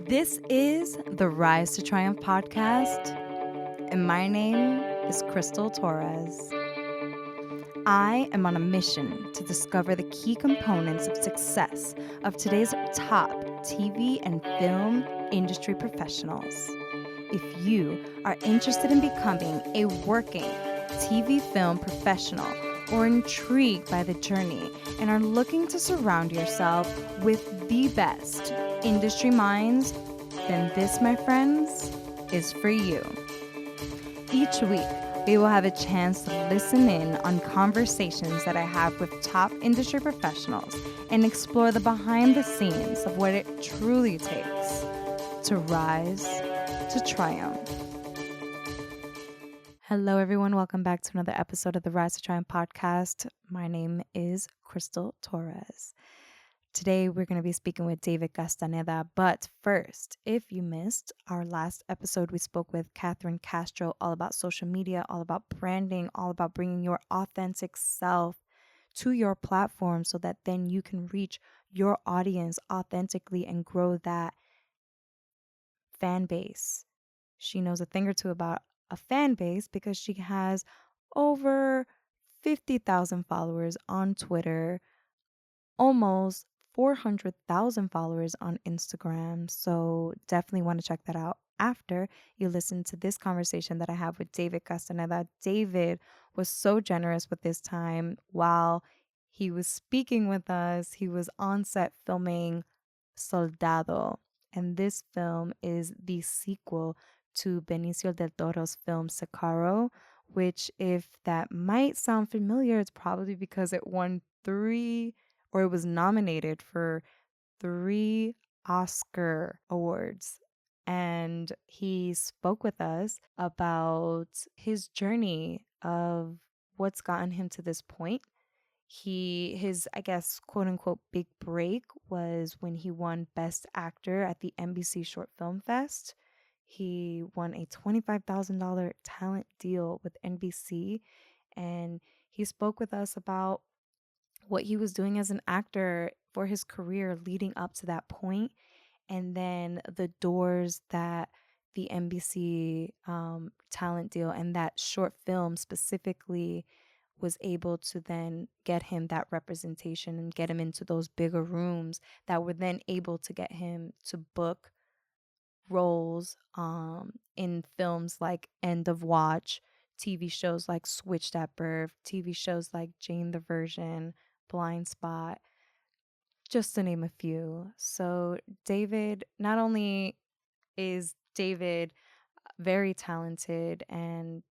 This is the Rise to Triumph podcast, and my name is Crystal Torres. I am on a mission to discover the key components of success of today's top TV and film industry professionals. If you are interested in becoming a working TV film professional or intrigued by the journey and are looking to surround yourself with the best industry minds, then this, my friends, is for you. Each week, we will have a chance to listen in on conversations that I have with top industry professionals and explore the behind the scenes of what it truly takes to rise to triumph. Hello, everyone. Welcome back to another episode of the Rise to Triumph podcast. My name is Crystal Torres. Today, we're going to be speaking with David Castaneda. But first, if you missed our last episode, we spoke with Catherine Castro all about social media, all about branding, all about bringing your authentic self to your platform so that then you can reach your audience authentically and grow that fan base. She knows a thing or two about a fan base because she has over 50,000 followers on Twitter, almost 400,000 followers on Instagram. So definitely want to check that out after you listen to this conversation that I have with David Castaneda. David was so generous with his time while he was speaking with us. He was on set filming Soldado. And this film is the sequel to Benicio del Toro's film Sicaro, which, if that might sound familiar, it's probably because it won it was nominated for 3 Oscar awards. And he spoke with us about his journey of what's gotten him to this point. His, I guess, quote unquote, big break was when he won Best Actor at the NBC Short Film Fest. He won a $25,000 talent deal with NBC, and he spoke with us about what he was doing as an actor for his career leading up to that point, and then the doors that the NBC talent deal and that short film specifically was able to then get him that representation and get him into those bigger rooms that were then able to get him to book roles in films like End of Watch, TV shows like Switched at Birth, TV shows like Jane the Virgin, Blindspot, just to name a few. So David, not only is David very talented and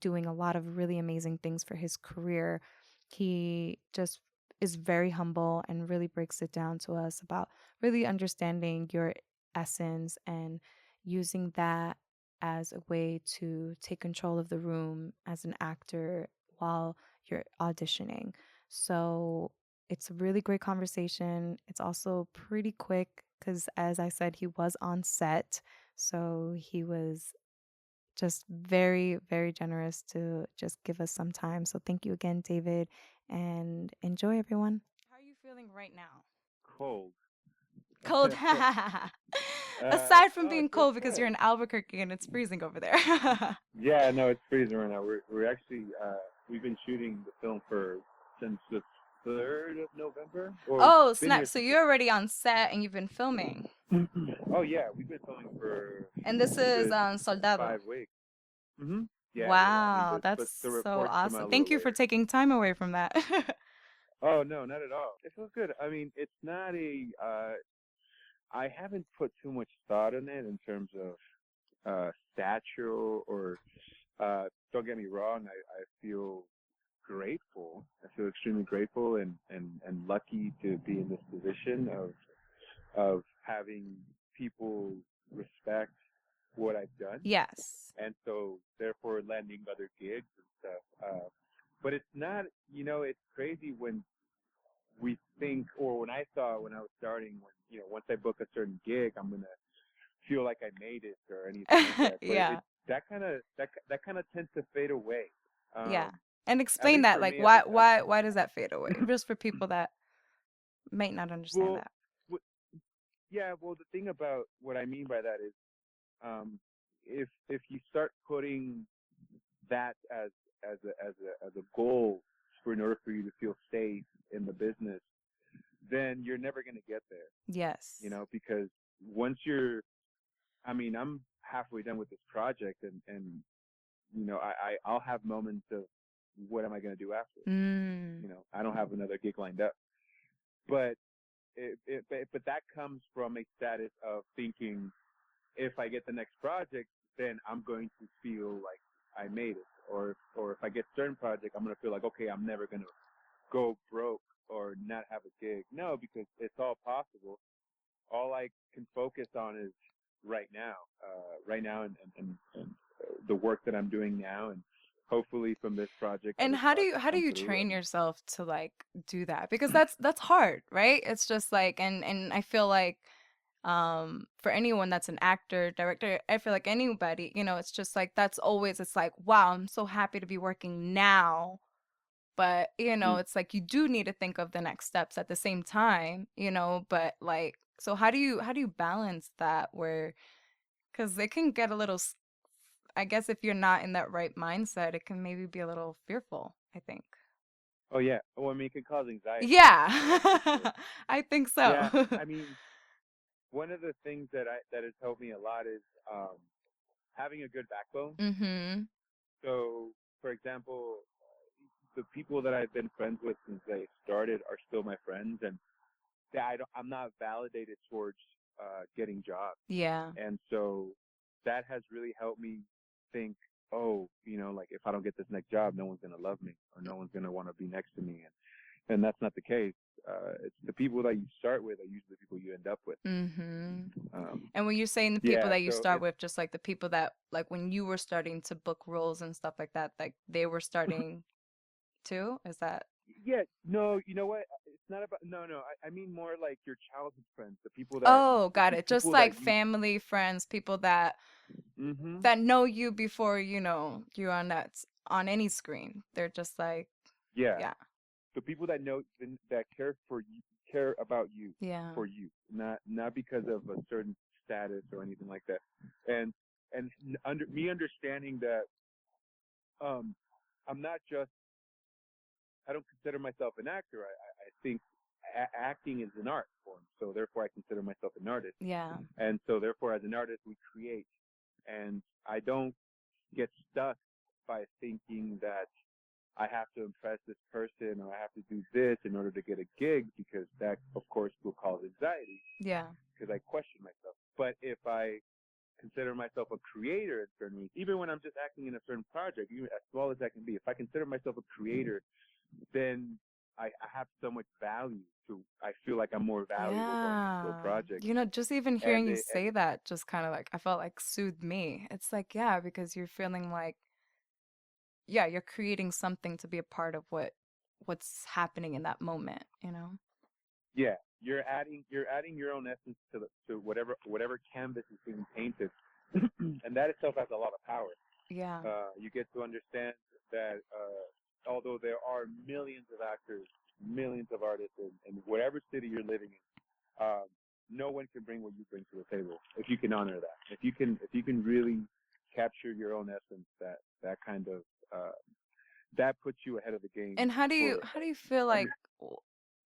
doing a lot of really amazing things for his career, he just is very humble and really breaks it down to us about really understanding your essence and using that as a way to take control of the room as an actor while you're auditioning. So it's a really great conversation. It's also pretty quick because, as I said, he was on set. So he was just very, very generous to just give us some time. So thank you again, David, and enjoy, everyone. How are you feeling right now? Cold. Cold. Aside from No, being it feels cold because you're good. in Albuquerque and it's freezing over there. Yeah, no, it's freezing right now. We're actually we've been shooting the film since the 3rd of November. Or Oh, been snap. here So since you're already on set and you've been filming. oh yeah, we've been filming for And this a is good Soldado. 5 weeks. Mhm. Yeah. I mean Wow, the that's so reports come out awesome. a Thank little you for later. taking time away from that. Oh no, not at all. It feels good. I mean, it's not a I haven't put too much thought in it in terms of stature or don't get me wrong, I feel grateful. I feel extremely grateful and lucky to be in this position of having people respect what I've done, Yes. and so therefore landing other gigs and stuff. But it's not, it's crazy when we think, or when I thought when I was starting, once I book a certain gig, I'm gonna feel like I made it or anything like that. But Yeah. that kind of tends to fade away. Yeah. Um, And at explain least that. for Like me, why does that fade away? Just for people that might not understand well, that. w- yeah. Well, the thing about what I mean by that is, um, if you start putting that as a goal for in order for you to feel safe in the business, then you're never going to get there. You Yes. know, because once you're, I mean, I'm halfway done with this project, and you know, I'll have moments of what am I going to do after? Mm. You know, I don't have another gig lined up, but but that comes from a status of thinking if I get the next project, then I'm going to feel like I made it, or if I get certain project, I'm going to feel like okay, I'm never going to go broke or not have a gig. No, because it's all possible. All I can focus on is right now, and the work that I'm doing now, and hopefully from this project, And other projects how do come you through. train And yourself to like do that? Because that's hard, right? It's just like and I feel like for anyone that's an actor, director, I feel like anybody, you know, it's just like that's always it's like, wow, I'm so happy to be working now. But, you know, mm, it's like you do need to think of the next steps at the same time, you know, but like so how do you balance that where cuz it can get a little I guess if you're not in that right mindset, it can maybe be a little fearful, I think. oh yeah, well, I mean, it can cause anxiety, Yeah. for sure. I think Yeah, so. I mean, one of the things that has helped me a lot is having a good backbone. Mhm. So, for example, the people that I've been friends with since I started are still my friends, and I'm not validated towards getting jobs, Yeah. and so that has really helped me think, oh, you know, like if I don't get this next job, no one's gonna love me or no one's gonna want to be next to me, and that's not the case. It's the people that you start with are usually the people you end up with. Mhm. Um, And when you're saying the people yeah, that you so start it's with, just like the people that like when you were starting to book roles and stuff like that, like they were starting too? Is that yeah, no, you know what? It's not about no. I mean more like your childhood friends, Oh, got the it. Just people like that you. family, friends, people that Hmm. that know you before, you know, you're on on any screen. They're just like, Yeah, yeah. the people that know that care for you, care about you, Yeah. for you, not because of a certain status or anything like that, and under me understanding that um I'm not just I don't consider myself an actor. I think acting is an art form, so therefore I consider myself an artist, Yeah. and so therefore as an artist we create, and I don't get stuck by thinking that I have to impress this person or I have to do this in order to get a gig because that, of course, will cause anxiety Yeah. because I question myself. But if I consider myself a creator in certain ways, even when I'm just acting in a certain project, even as small as that can be, if I consider myself a creator, then I have so much value to. I feel like I'm more valuable going into a Yeah. project, You know, just even and hearing you and say that just kind of like I felt like soothed me. It's like, yeah, because you're feeling like yeah, you're creating something to be a part of what's happening in that moment, you know? yeah, you're adding your own essence to whatever canvas is being painted, and that itself has a lot of power. Yeah. You get to understand that although there are millions of actors, millions of artists in whatever city you're living in, no one can bring what you bring to the table. If you can honor that, if you can really capture your own essence, that kind of that puts you ahead of the game And for how do you feel under. like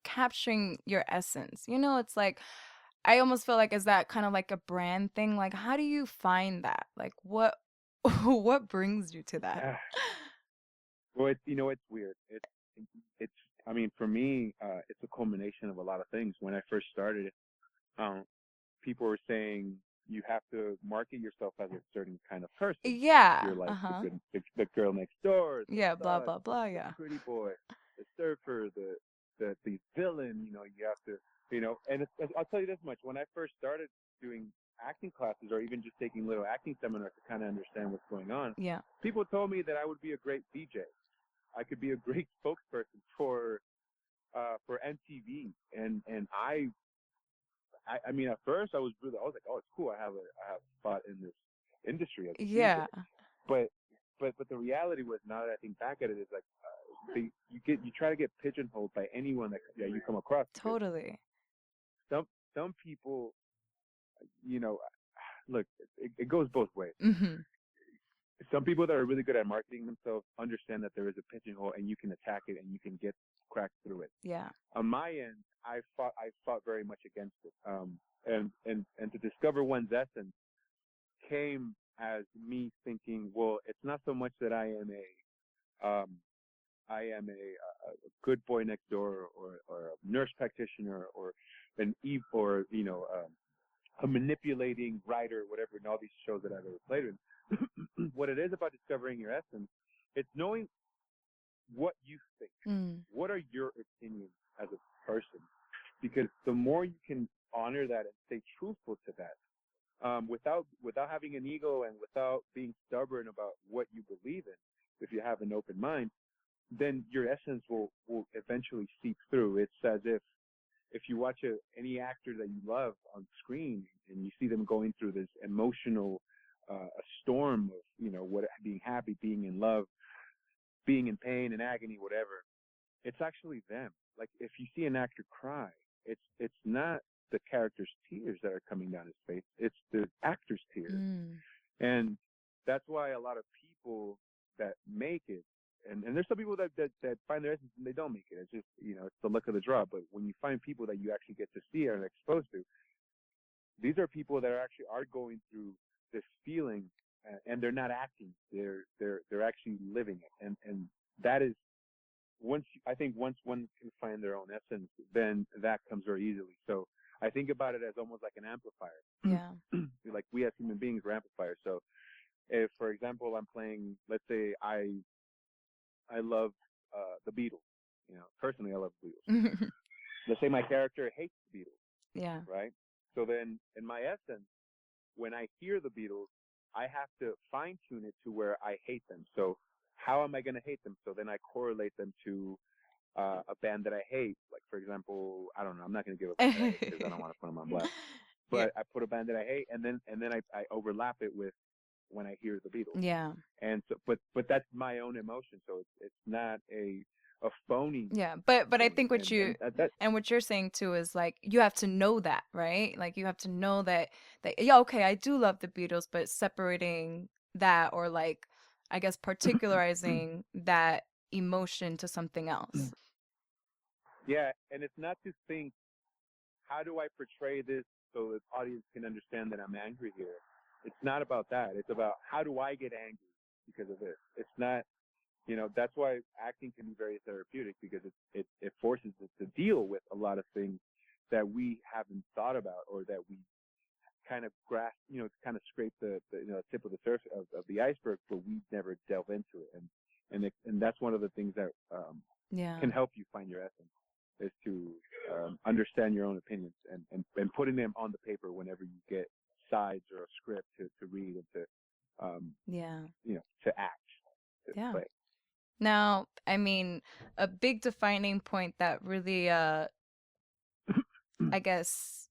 capturing your essence? You know, it's like I almost feel like is that kind of like a brand thing? Like how do you find that? Like what what brings you to that? Well, it's it's weird. It's I mean for me, it's a culmination of a lot of things. When I first started, um, people were saying you have to market yourself as a certain kind of person. Yeah. You're like Uh-huh. the girl next door, the Yeah, blah stud, blah blah, the yeah. pretty boy, the surfer, the villain. You know, you have to, And I'll tell you this much: when I first started doing acting classes, or even just taking little acting seminars to kind of understand what's going on, Yeah. people told me that I would be a great DJ. I could be a great spokesperson for MTV, and I mean, at first I was like, oh, it's cool. I have a spot in this industry as a DJ. Yeah. But but the reality was, now that I think back at it, is like you try to get pigeonholed by anyone that you come across, because Totally. some some people. you know, look, it goes both ways. Mm-hmm. Some people that are really good at marketing themselves understand that there is a pigeonhole and you can attack it and you can get cracked through it. Yeah. On my end, I fought very much against it. And to discover one's essence came as me thinking, well, it's not so much that I am a good boy next door or a nurse practitioner or a manipulating writer, whatever, in all these shows that I've ever played in. What it is about discovering your essence, it's knowing what you think. Mm. What are your opinions as a person? Because the more you can honor that and stay truthful to that, without having an ego and without being stubborn about what you believe in, if you have an open mind, then your essence will eventually seep through. It's as if you watch any actor that you love on screen and you see them going through this emotional a storm of what being happy, being in love, being in pain and agony, whatever. It's actually them. Like if you see an actor cry, it's not the character's tears that are coming down his face. It's the actor's tears. Mm. And that's why a lot of people that make it, and there's some people that find their essence and they don't make it. It's just, it's the luck of the draw. But when you find people that you actually get to see and are exposed to, these are people that are going through this feeling, and they're not acting. They're actually living it. And that is, I think once one can find their own essence, then that comes very easily. So I think about it as almost like an amplifier. Yeah. Like we as human beings are amplifiers. So if, for example, I'm playing, let's say I love the Beatles. Personally, I love the Beatles. Let's say my character hates the Beatles. Yeah. Right? So then, in my essence, when I hear the Beatles, I have to fine tune it to where I hate them. So how am I going to hate them? So then I correlate them to a band that I hate. Like, for example, I don't know. I'm not going to give a band that I hate because I don't want to put them on blast. But Yeah. I put a band that I hate, and then I overlap it with when I hear the Beatles. Yeah. And so, but that's my own emotion. So it's not a phony. Yeah, but I thing. think what you're saying too is like you have to know that, right? Like you have to know that yeah, okay, I do love the Beatles, but separating that or like I guess particularizing that emotion to something else. Yeah, and it's not to think, how do I portray this so the audience can understand that I'm angry here? It's not about that. It's about how do I get angry because of this. It's not, that's why acting can be very therapeutic because it forces us to deal with a lot of things that we haven't thought about or that we kind of grasp, kind of scrape the tip of the surface of the iceberg, but we never delve into it. And that's one of the things that Yeah. can help you find your essence, is to understand your own opinions and putting them on the paper whenever you get sides or a script to read and to act, to play. Now, I mean, a big defining point that really I guess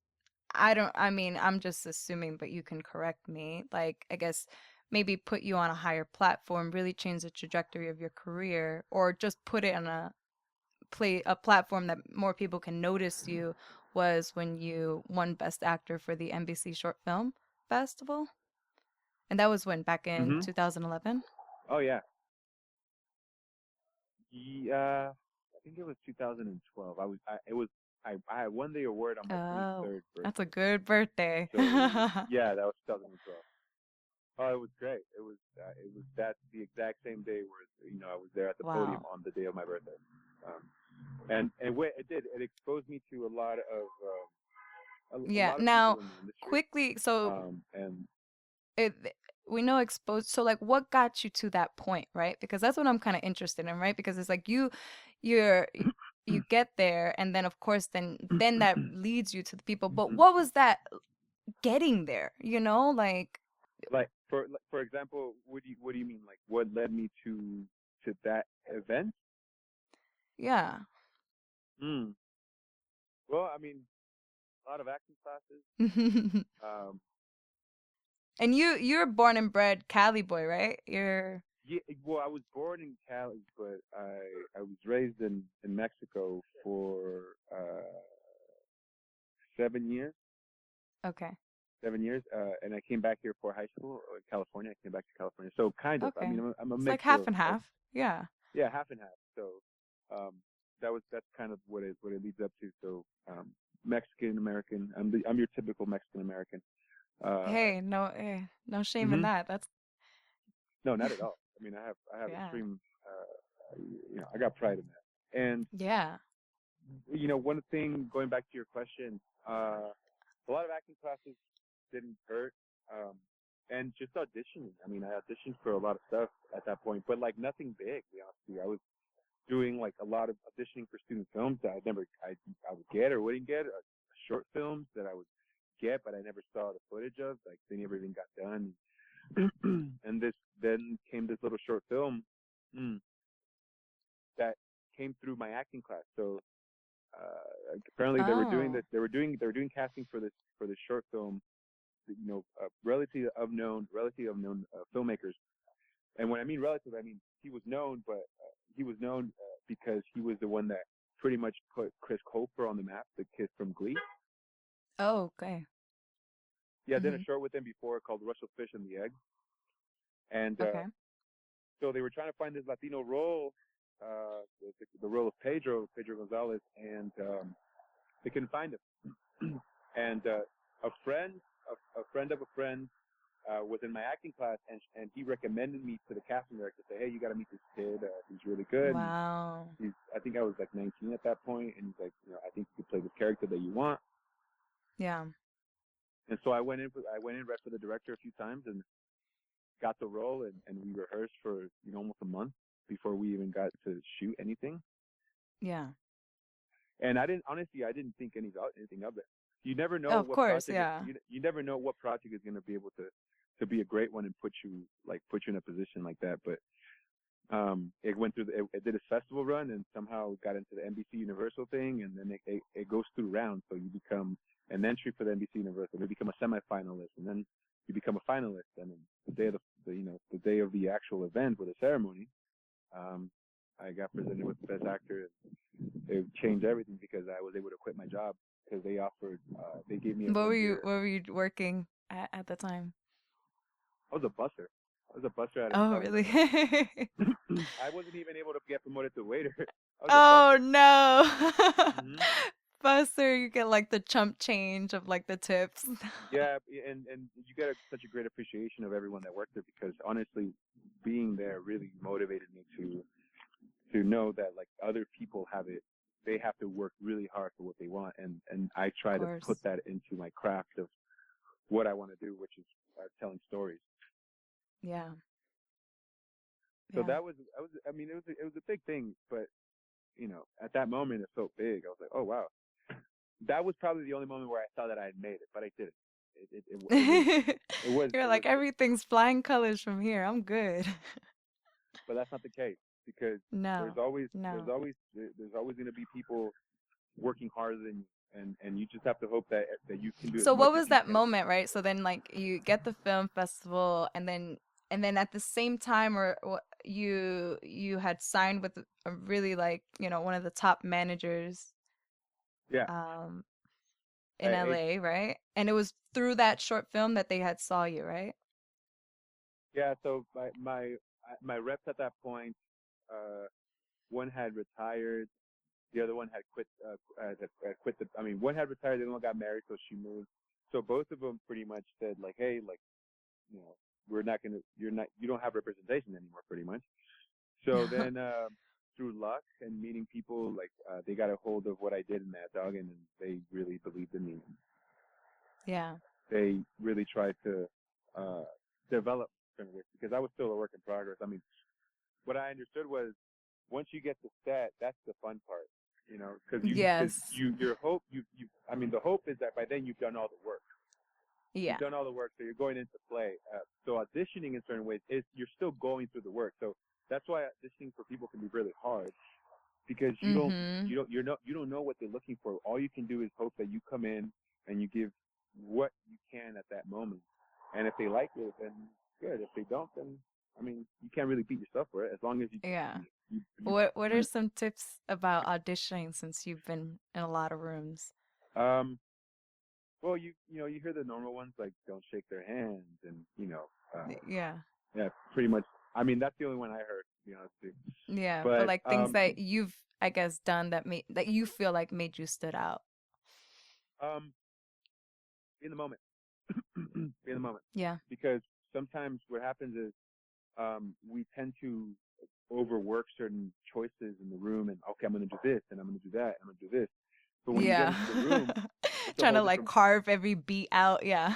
I'm just assuming, but you can correct me. Like, I guess maybe put you on a higher platform, really change the trajectory of your career, or just put it on a platform that more people can notice you, was when you won Best Actor for the NBC Short Film Festival. And that was when, back in 2011? Oh, yeah. Yeah, I think it was 2012. I won the award on my 23rd birthday. That's a good birthday. So, yeah, that was 2012. Oh, it was great. It was the exact same day where I was there at the podium on the day of my birthday. It exposed me to a lot of now people in the industry. Quickly, so we know exposed, so like what got you to that point, right? Because that's what I'm kind of interested in, right? Because it's like you get there, and then of course then that leads you to the people. But what was that getting there, like for example, what do you mean, like what led me to that event? Yeah. Well, I mean, a lot of acting classes. And you're born and bred Cali boy, right? Yeah, well, I was born in Cali, but I was raised in Mexico for 7 years. Okay. 7 years, and I came back here for high school in California. I came back to California, so kind of. I Okay. mean, I'm a It's like mix half and of half. Yeah. yeah, half and half. So um, that's kind of what it leads up to. So Mexican American. I'm your typical Mexican American. Uh, Hey, no shame in hmm that. That's No, not at all. I mean, I have yeah. extreme. I got pride in that. And Yeah. one thing going back to your question, a lot of acting classes didn't hurt. Um, and just auditioning. I mean, I auditioned for a lot of stuff at that point, but like nothing big. To be honest with you, I was doing like a lot of auditioning for student films that I would get or wouldn't get, short films that I would get, but I never saw the footage of. Like they never even got done. And this then came this little short film mm, that came through my acting class. So apparently they were doing Oh. this. They were doing casting for this short film. Relatively unknown filmmakers. And when I mean relative, I mean he was known, but he was known because he was the one that pretty much put Chris Colfer on the map, the kid from Glee. Oh, okay. Yeah, I did a Mhm. short with him before called Russell Fish and the Egg, and Okay. so they were trying to find this Latino role, the role of Pedro Gonzalez, and they couldn't find him. And a friend, a friend of a friend, was in my acting class, and he recommended me to the casting director. Say, hey, you got to meet this kid. He's really good. Wow. I think I was like 19 at that point, and he's like, I think you could play this character that you want. Yeah. And so I went in, read for the director a few times, and got the role, and we rehearsed for almost a month before we even got to shoot anything. Yeah. And I didn't think anything of it. You never know Of what course, project yeah. you never know what project is going to be able to be a great one and put you in a position like that. But it went through it did a festival run and somehow got into the NBC Universal thing, and then it goes through rounds. So you become an entry for the NBC Universal, you become a semifinalist, and then you become a finalist. And then the day of the day of the actual event with the ceremony, um, I got presented with the best actor. It changed everything because I was able to quit my job because they gave me a What were 1 year. you working at the time? I was a busser. I was a busser Oh, out of really? I wasn't even able to get promoted to waiter. I was a Oh busser. no. hmm Buster, you get like the chump change of like the tips. Yeah, and you get such a great appreciation of everyone that worked there because honestly, being there really motivated me to know that like other people they have to work really hard for what they want, and I Of try to put course. that into my craft of what I want to do, which is telling stories. Yeah. So Yeah. I mean, it was a big thing, but at that moment it felt big. I was like, oh wow, that was probably the only moment where I saw that I had made it, but I didn't. You're It was, like everything's flying colors from here. I'm good. but that's not the case because No. No. there's always going to be people working harder than you, and you just have to hope that you can do as So much what as was you that can. moment, right? So then like you get the film festival and then at the same time or you had signed with a really like, one of the top managers Yeah, um in I, LA, right? And it was through that short film that they had saw you, right? yeah. So my reps at that point, uh, one had retired. The other one had quit. Had quit the. I mean, one had retired. The other one got married, so she moved. So both of them pretty much said like, "Hey, like, you know, we're not gonna. You don't have representation anymore, pretty much." So then, through luck and meeting people, like, they got a hold of what I did in that dog, and they really believed in me. Yeah. They really tried to uh, develop certain ways because I was still a work in progress. I mean, what I understood was once you get the set, that's the fun part, because Yes. your hope I mean the hope is that by then you've done all the work. You've Yeah. done all the work, so you're going into play. So auditioning in certain ways is you're still going through the work. So that's why auditioning for people can be really hard because Mhm. you don't know what they're looking for. All you can do is hope that you come in and you give what you can at that moment. And if they like it, then good. If they don't, then I mean you can't really beat yourself for it as long as Yeah. you What are some tips about auditioning since you've been in a lot of rooms? well, you hear the normal ones like don't shake their hands and Yeah. yeah, pretty much. I mean, that's the only one I heard. To be honest with you. Yeah, but But like things that you've, I guess, done that you feel like made you stood out. um, be in the moment, be in the moment, Yeah. because sometimes what happens is we tend to overwork certain choices in the room, and okay, I'm going to do this, and I'm going to do that, and I'm going to do this. But when you get Yeah. into the room, it's a Trying whole to like different. carve every beat out. Yeah.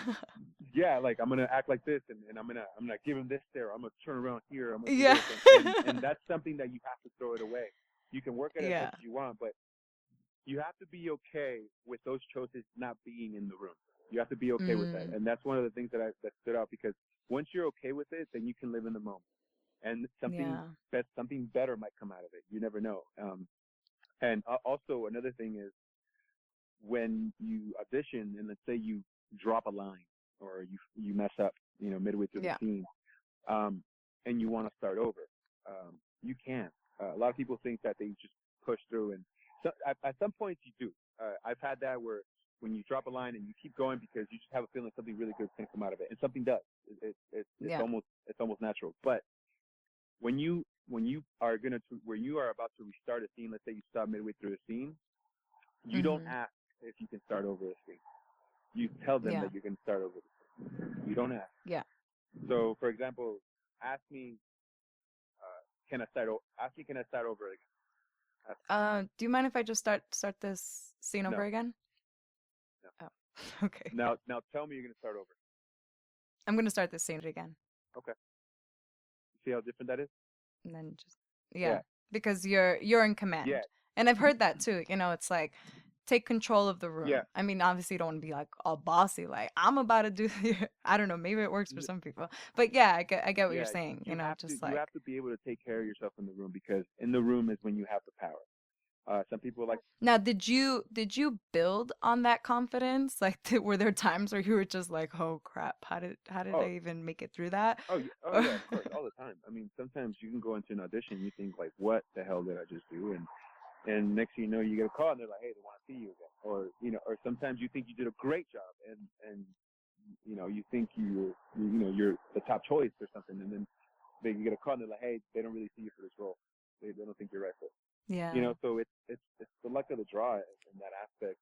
Yeah, like I'm gonna act like this, and I'm gonna give him this there. I'm gonna turn around here. I'm gonna do Yeah. this, and that's something that you have to throw it away. You can work it as much Yeah. as you want, but you have to be okay with those choices not being in the room. You have to be okay with that, Mm. and that's one of the things that stood out, because once you're okay with it, then you can live in the moment, and Yeah. something better might come out of it. You never know. And also another thing is when you audition, and let's say you drop a line or you mess up, midway through the Yeah. scene, and you want to start over, you can. A lot of people think that they just push through, and so, at some points you do. I've had that where when you drop a line and you keep going because you just have a feeling something really good is going to come out of it, and something does. Yeah. It's almost natural. But when you are about to restart a scene, let's say you stop midway through a scene, you don't Hmm. ask if you can start over a scene. You tell them Yeah. that you're going to start over. You don't ask. Yeah. So, for example, ask me, ask me, can I start over again? Ask, Do you mind if I just start this scene over no, again? no. Oh. Okay. Now tell me you're going to start over. I'm gonna start this scene again. Okay. See how different that is? And then just Yeah. yeah, because you're in Yeah. command. And I've heard that too. It's like take control of the Yeah. room. I mean, obviously you don't want to be like all bossy, like I'm about to do I don't know, maybe it works for some people. But yeah, I get what you're Yeah. saying, just You like have to be able to take care of yourself in the room, because in the room is when you have the power. Some people like, now did you build on that confidence? Like were there times where you were just like, "Oh crap, how did oh, I even make it through that?" oh Or- yeah, of course, all the time. I mean, sometimes you can go into an audition, you think like, what the hell did I just do? And next thing you know, you get a call and they're like, hey, they want to see you again. Or sometimes you think you did a great job, and you think you're the top choice or something, and then you get a call and they're like, hey, they don't really see you for this role. They don't think you're right for it. yeah. So it's the luck of the draw in that aspect.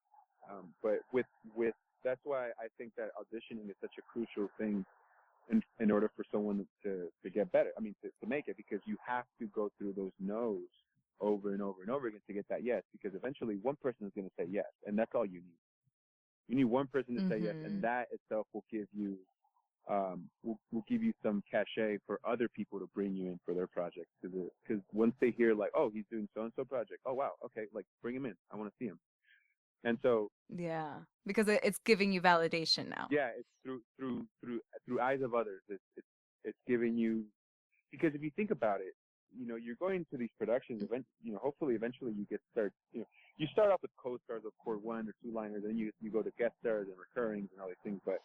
But with that's why I think that auditioning is such a crucial thing in order for someone to get better. I mean, to make it, because you have to go through those no's over and over and over again to get that yes, because eventually one person is going to say yes, and that's all you need. You need one person to say yes, and Mhm. that itself will give you will give you some cachet for other people to bring you in for their projects. Because once they hear like, oh, he's doing so and so project, oh wow, okay, like bring him in, I want to see him. And so Yeah, because it's giving you validation now. yeah, it's through eyes of others. It's giving you, because if you think about it, you're going to these productions. Hopefully, eventually, you get start. You start off with co-stars of course, one or two liners, then you go to guest stars and recurrings and all these things. But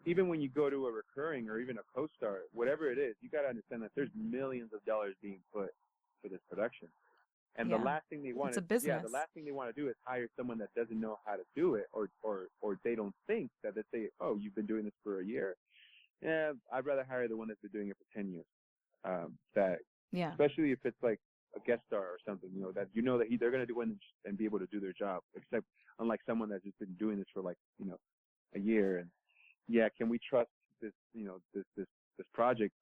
even when you go to a recurring or even a co-star, whatever it is, you got to understand that there's millions of dollars being put for this production. And the Yeah. last thing they want It's a is, the business. last thing they want to do is hire someone that doesn't know how to do it, or they don't think that they say, oh, you've been doing this for a year. Yeah, I'd rather hire the one that's been doing it for 10 years. That, Yeah. especially if it's like a guest star or something, that they're going to do it and be able to do their job. Except unlike someone that's just been doing this for like a year. And yeah, can we trust this this project?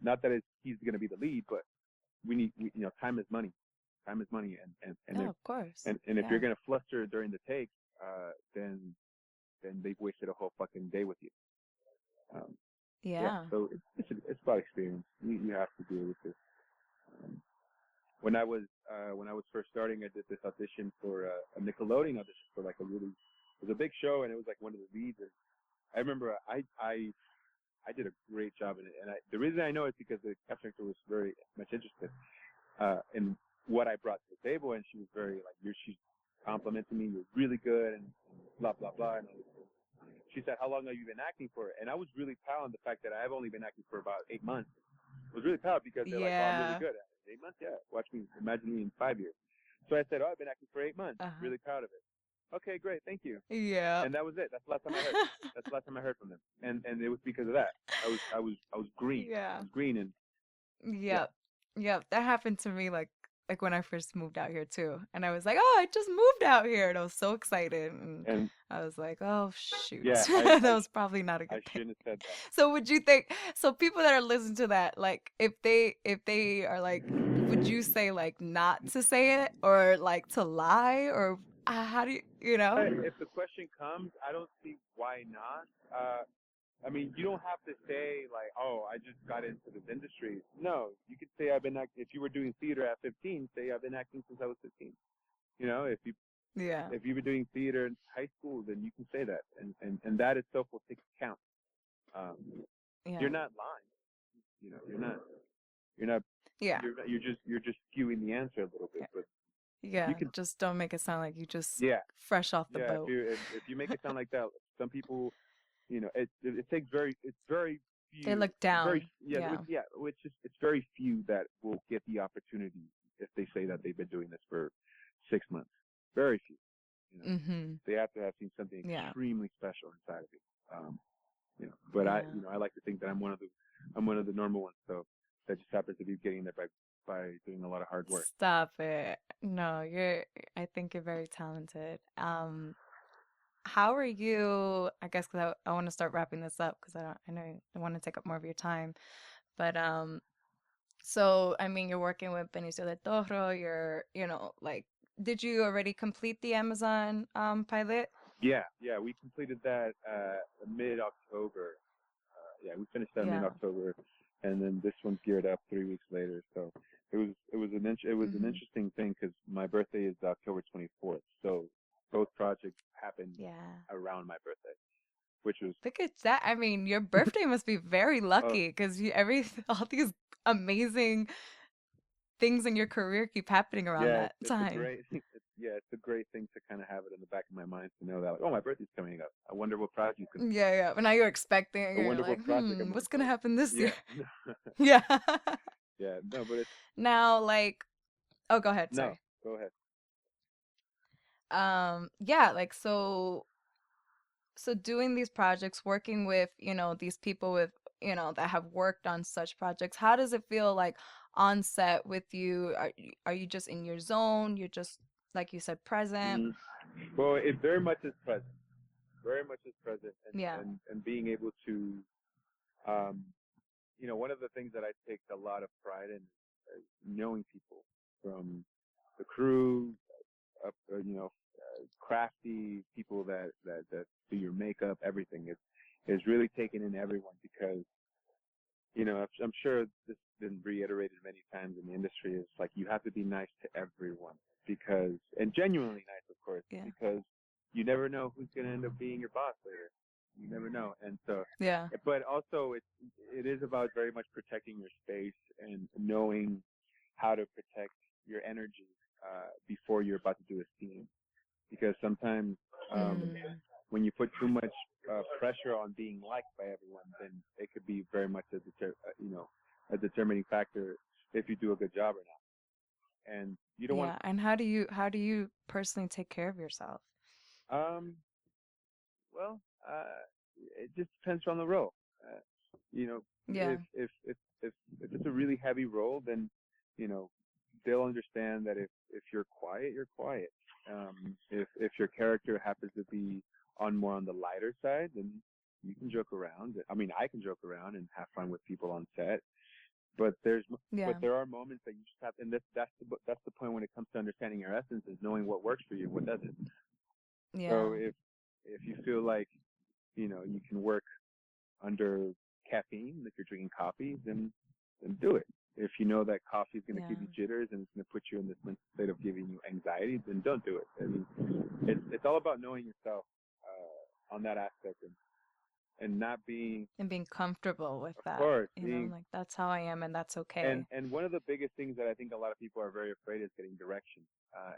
Not that he's going to be the lead, but time is money. Time is money, Oh, of course. and if you're Yeah. gonna fluster during the take, then they've wasted a whole fucking day with you. Um, yeah, Yeah. so it's about experience. You have to deal with this. Um, when I was first starting, I did this audition for a Nickelodeon audition for like it was a big show, and it was like one of the leads. And I remember I did a great job in it, and the reason I know is because the casting director was very much interested in what I brought to the table, and she was very like, she complimented me, you're really good, and blah blah blah. And she said, how long have you been acting for? And I was really proud of the fact that I've only been acting for about 8 months. I was really proud because they're like, oh, I'm really Yeah. good at it. 8 months, yeah. Watch me, imagine me in 5 years. So I said, oh, I've been acting for 8 months. Uh-huh. Really proud of it. Okay, great, thank you. Yep. And that was it. That's the last time I heard. That's the last time I heard from them. And it was because of that. I was green. I Yeah. was green, and yeah. Yep. Yep. That happened to me like when I first moved out here too. And I was like, "Oh, I just moved out here." And I was so excited and And I was like, "Oh, shoot." yeah, That was probably not a I good thing. shouldn't have said that. So would you think so people that are listening to that, like if they are like, would you say like not to say it or like to lie or how do you know? If the question comes, I don't see why not. I mean, you don't have to say like, "Oh, I just got into this industry." No, you could say I've been acting. If you were doing theater at 15, say I've been acting since I was 15. You know, Yeah. if you were doing theater in high school, then you can say that, and that itself will take account. Um, you're Yeah. not lying. You know, you're not Yeah. you're just skewing the answer a little bit. Yeah. But you Yeah. can, Just don't make it sound like you just yeah, fresh off the yeah. If boat. you if you make it sound like that, some people, it takes it's very They few, look down. Yeah. which is it's very few that will get the opportunity if they say that they've been doing this for 6 months. Very few. Mhm. They have to have seen something Yeah. extremely special inside of you. But Yeah. I like to think that I'm one of the normal ones. So that just happens to be getting there by doing a lot of hard work. Stop it. No, I think you're very talented. How are you, I guess, because I want to start wrapping this up because I know I want to take up more of your time. But so I mean, you're working with Benicio del Toro. Like, did you already complete the Amazon pilot? Yeah, we completed that mid October. Yeah, we finished that mid Yeah. October, and then this one's geared up 3 weeks later. So it was an Mm-hmm. interesting thing because my birthday is October 24th. So both projects happened Yeah. around my birthday, which was Look at that. I mean, your birthday must be very oh lucky because all these amazing things in your career keep happening around yeah, that it's a time. great it's a great thing to kind of have it in the back of my mind to know that like, oh, my birthday's coming up. I wonder what project Yeah, yeah. But now you're expecting, I you're wonder like, what project I'm gonna what's gonna post. happen this year? Yeah. Yeah. Yeah, no, but it's Now, like, oh, go ahead. no. Sorry. Go ahead. Yeah, like so doing these projects, working with, these people with, that have worked on such projects, how does it feel like on set with you? Are you just in your zone? You're just, like you said, present? Mm. Well, it very much is present. Very much is present, Yeah. and being able to, um, one of the things that I take a lot of pride in is knowing people from the crew, up, crafty people that do your makeup, everything. Is really taking in everyone because I'm sure this has been reiterated many times in the industry. Is like you have to be nice to everyone because, and genuinely nice, of course, Yeah. because you never know who's going to end up being your boss later. You never know, and so, Yeah. but also it is about very much protecting your space and knowing how to protect your energy before you're about to do a scene, because sometimes Mm. when you put too much pressure on being liked by everyone, then it could be very much a determining factor if you do a good job or not. And you don't want. Yeah. And how do you personally take care of yourself? Um, well, it just depends on the role. Uh, you know, Yeah. if it's a really heavy role, then you know they'll understand that if you're quiet, you're quiet. If your character happens to be more on the lighter side, then you can joke around. I mean, I can joke around and have fun with people on set. But Yeah. there are moments that you just have, and that's the point when it comes to understanding your essence is knowing what works for you and what doesn't. So Yeah. if you feel like you can work under caffeine, if you're drinking coffee, then do it. If you know that coffee is going to give Yeah. you jitters and it's going to put you in this mental state of giving you anxiety, then don't do it. I mean, it's all about knowing yourself on that aspect and not being, And being comfortable with of that, course, being. like that's how I am and that's And okay. and one of the biggest things that I think a lot of people are very afraid is getting direction,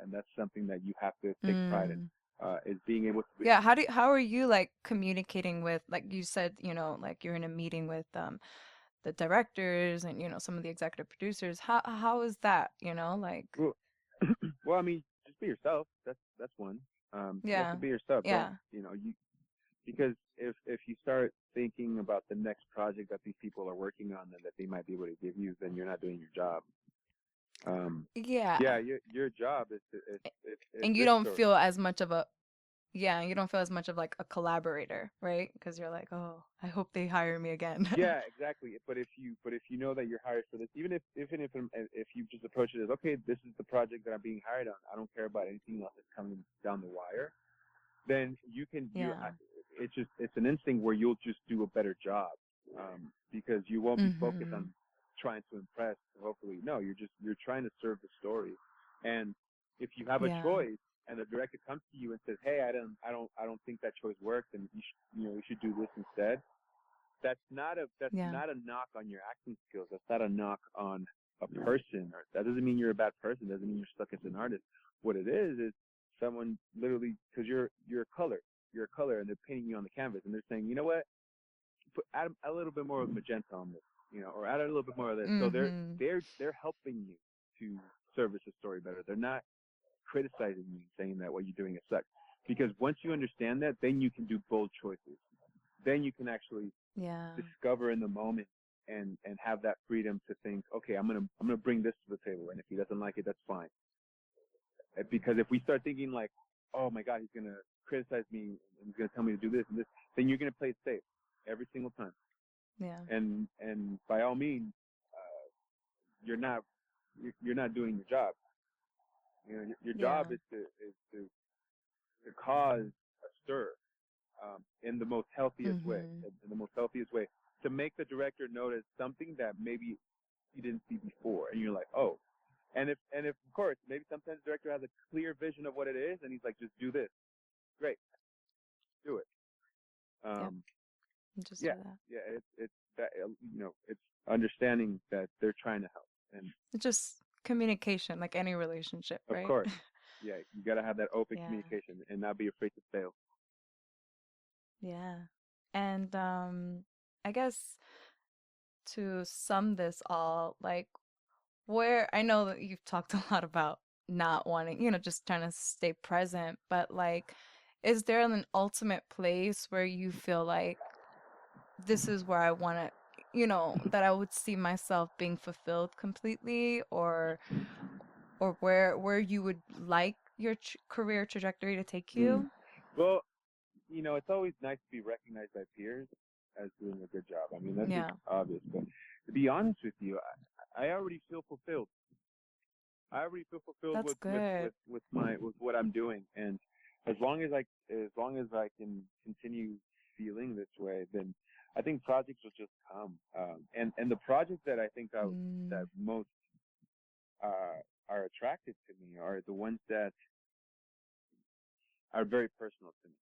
and that's something that you have to take pride in. Mm. Is being able to. Yeah, how are you like communicating with, like you said, like you're in a meeting with the directors and some of the executive producers. How is that, like Well, well, I mean, just be yourself. That's one. You have to Yeah. be yourself. Don't Yeah. you because if you start thinking about the next project that these people are working on and that they might be able to give you, then you're not doing your job. Yeah. Yeah, your job is And you this don't story. feel as much of a yeah, you don't feel as much of like a collaborator, right? Because you're like, oh, I hope they hire me again. Yeah, exactly. But if you know that you're hired for this, even if you just approach it as, okay, this is the project that I'm being hired on. I don't care about anything else that's coming down the wire. Then you can Yeah. it's an instinct where you'll just do a better job, because you won't be focused on Mm-hmm. trying to impress. Hopefully, no, you're trying to serve the story. And if you have a Yeah. choice and the director comes to you and says, hey, I don't think that choice works, and you should do this instead. That's Yeah. not a knock on your acting skills. That's not a knock on a person. Or that doesn't mean you're a bad person. Doesn't mean you're stuck as an artist. What it is someone literally, because you're a color. You're a color, and they're painting you on the canvas, and they're saying, you know what, add a little bit more of magenta on this, or add a little bit more of this. So Mm-hmm. they're helping you to service the story better. They're not criticizing you, saying that what you're doing is sucks. Because once you understand that, then you can do bold choices. Then you can actually Yeah. discover in the moment and have that freedom to think, okay, I'm gonna bring this to the table, and if he doesn't like it, that's fine. Because if we start thinking like, oh my God, he's gonna criticize me and he's gonna tell me to do this and this, then you're gonna play it safe every single time. Yeah. And by all means, you're not you're not doing your job. Your job Yeah. is to cause a stir, in the most healthiest way, Mm-hmm. in the most healthiest way, to make the director notice something that maybe he didn't see before, and you're like, oh. And if of course maybe sometimes the director has a clear vision of what it is, and he's like, just do this. Great, do it. Yep. Um, Just do yeah, that. yeah. It's that it's understanding that they're trying to help, and It's just communication, like any relationship, of right? course, yeah, you gotta have that open Yeah. communication and not be afraid to fail. Yeah. And I guess to sum this all, like where I know that you've talked a lot about not wanting, just trying to stay present, but like is there an ultimate place where you feel like this is where I want to, that I would see myself being fulfilled completely or where you would like your career trajectory to take Mm. you? Well, it's always nice to be recognized by peers as doing a good job. I mean, that's just Yeah. obvious. But to be honest with you, I already feel fulfilled. I already feel fulfilled That's good. with what I'm doing, and as long as I can continue feeling this way, then I think projects will just come. And the projects that I think that Mm, most are attractive to me are the ones that are very personal to me.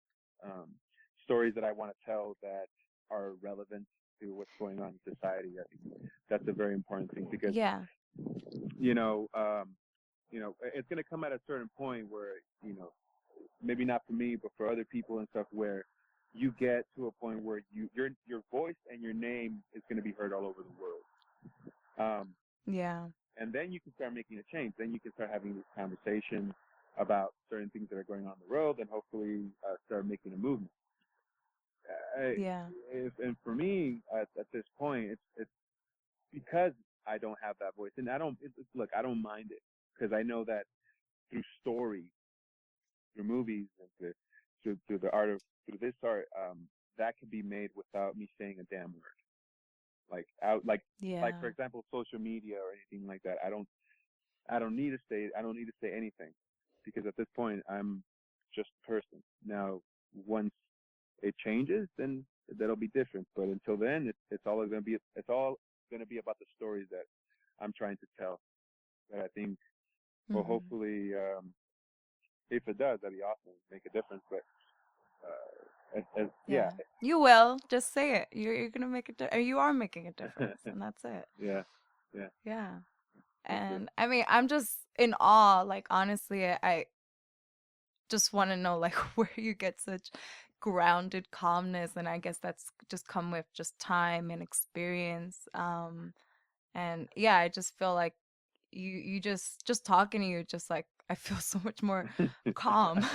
Stories that I want to tell that are relevant to what's going on in society. I think that's a very important thing because yeah. you know, um, it's going to come at a certain point where maybe not for me, but for other people and stuff, where you get to a point where your voice and your name is going to be heard all over the world. Um, Yeah. and then you can start making a change. Then you can start having these conversations about certain things that are going on in the world, and hopefully start making a movement. Uh, Yeah. and for me, at this point, it's because I don't have that voice, and I don't look. I don't mind it because I know that through story, through movies, and through the art of through this art, that can be made without me saying a damn word. Like for Yeah. example, social media or anything like that. I don't need to say anything because at this point I'm just a person. Now once it changes, then that'll be different. But until then, it's all gonna be about the stories that I'm trying to tell. That I think, well, Mhm. hopefully, if it does, that'd be awesome, make a difference. But yeah, Yeah. You will. Just say it. You're gonna make you are making a difference, and that's it. yeah, yeah, Yeah. that's it. And I mean, I'm just in awe. Like honestly, I just want to know like where you get such grounded calmness, and I guess that's just come with just time and experience. And yeah, I just feel like you just talking to you, just like I feel so much more calm.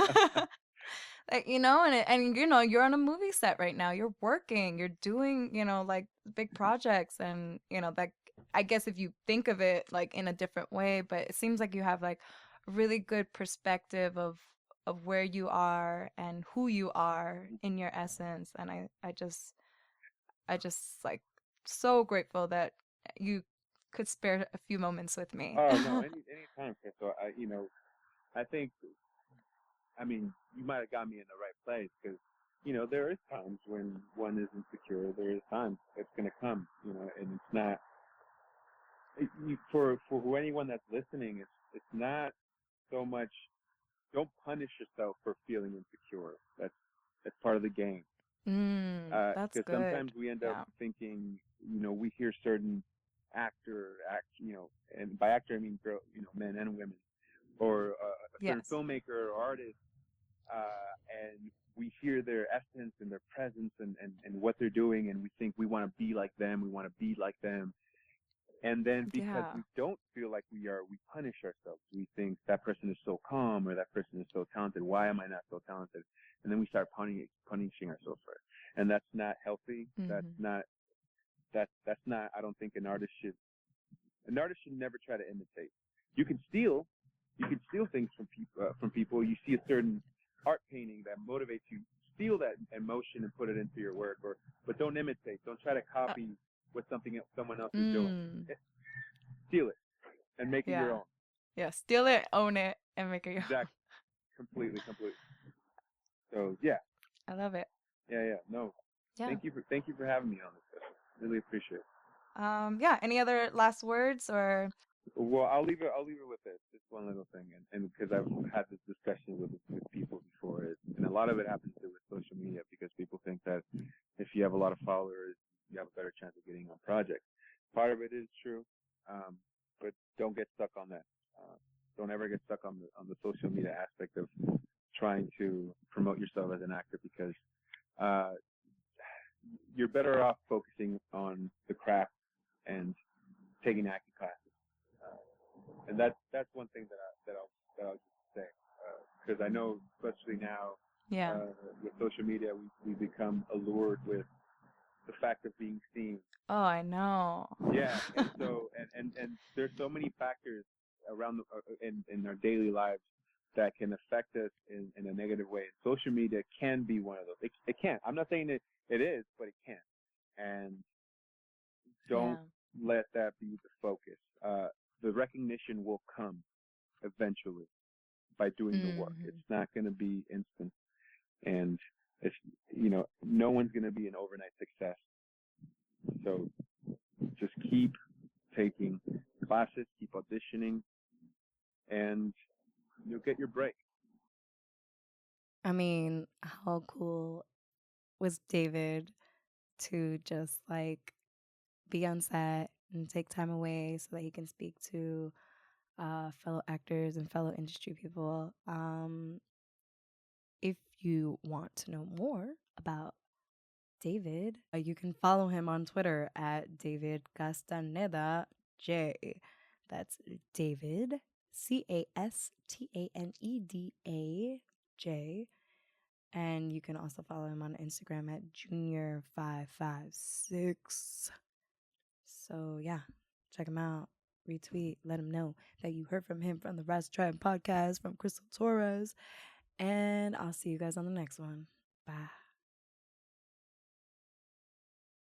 Like, and you're on a movie set right now. You're working, you're doing, like big projects and, that I guess if you think of it like in a different way, but it seems like you have like a really good perspective of where you are and who you are in your essence. And I just like so grateful that you could spare a few moments with me. Oh no, any time, Crystal. I think, I mean, you might have got me in the right place because, there is times when one is insecure. There is times it's going to come, and it's not, for anyone that's listening, it's not so much, don't punish yourself for feeling insecure. That's part of the game. That's Because good. sometimes we end up Yeah. thinking, we hear certain and by actor I mean girl, men and women, or a certain Yes. filmmaker or artist, and we hear their essence and their presence and what they're doing, and we think we want to be like them, we want to be like them, and then because Yeah. we don't feel like we are, we punish ourselves. We think that person is so calm or that person is so talented. Why am I not so talented? And then we start punishing ourselves for it, and that's not healthy. That's Hmm. not that's not. I don't think an artist should. An artist should never try to imitate. You can steal. You can steal things from people. From people. You see a certain art painting that motivates you. Steal that emotion and put it into your work, but don't imitate. Don't try to Uh, copy what someone else is doing. mm, Steal it and make it your yeah. own. Yeah. Steal it, own it, and make it your own. Exactly. Completely. So yeah, I love it. yeah. No, Yeah. thank you for having me on this session. Really appreciate it. Yeah. Any other last words or Well, I'll leave it with this. Just one little thing, and because I've had this discussion with people before, and a lot of it happens to with social media because people think that if you have a lot of followers, you have a better chance of getting on projects. Part of it is true, but don't get stuck on that. Don't ever get stuck on the social media aspect of trying to promote yourself as an actor because uh, you're better off focusing on the craft and taking acting classes. And that's one thing that I'll just say because I know especially now yeah. uh, with social media we become allured with the fact of being seen. Oh, I know. Yeah, and so and there's so many factors around in our daily lives that can affect us in a negative way. Social media can be one of those. It can. I'm not saying it is, but it can. And don't Yeah. let that be the focus. The recognition will come eventually by doing the work. It's Hmm. not going to be instant, and it's no one's going to be an overnight success. So just keep taking classes, keep auditioning, and you'll get your break. I mean, how cool was David to just like be on set and take time away so that he can speak to fellow actors and fellow industry people. If you want to know more about David, you can follow him on Twitter at David Castaneda J. That's David Castaneda J. And you can also follow him on Instagram at Junior556. So yeah, check him out. Retweet, let him know that you heard from him from the Rise Tribe podcast from Crystal Torres. And I'll see you guys on the next one. Bye.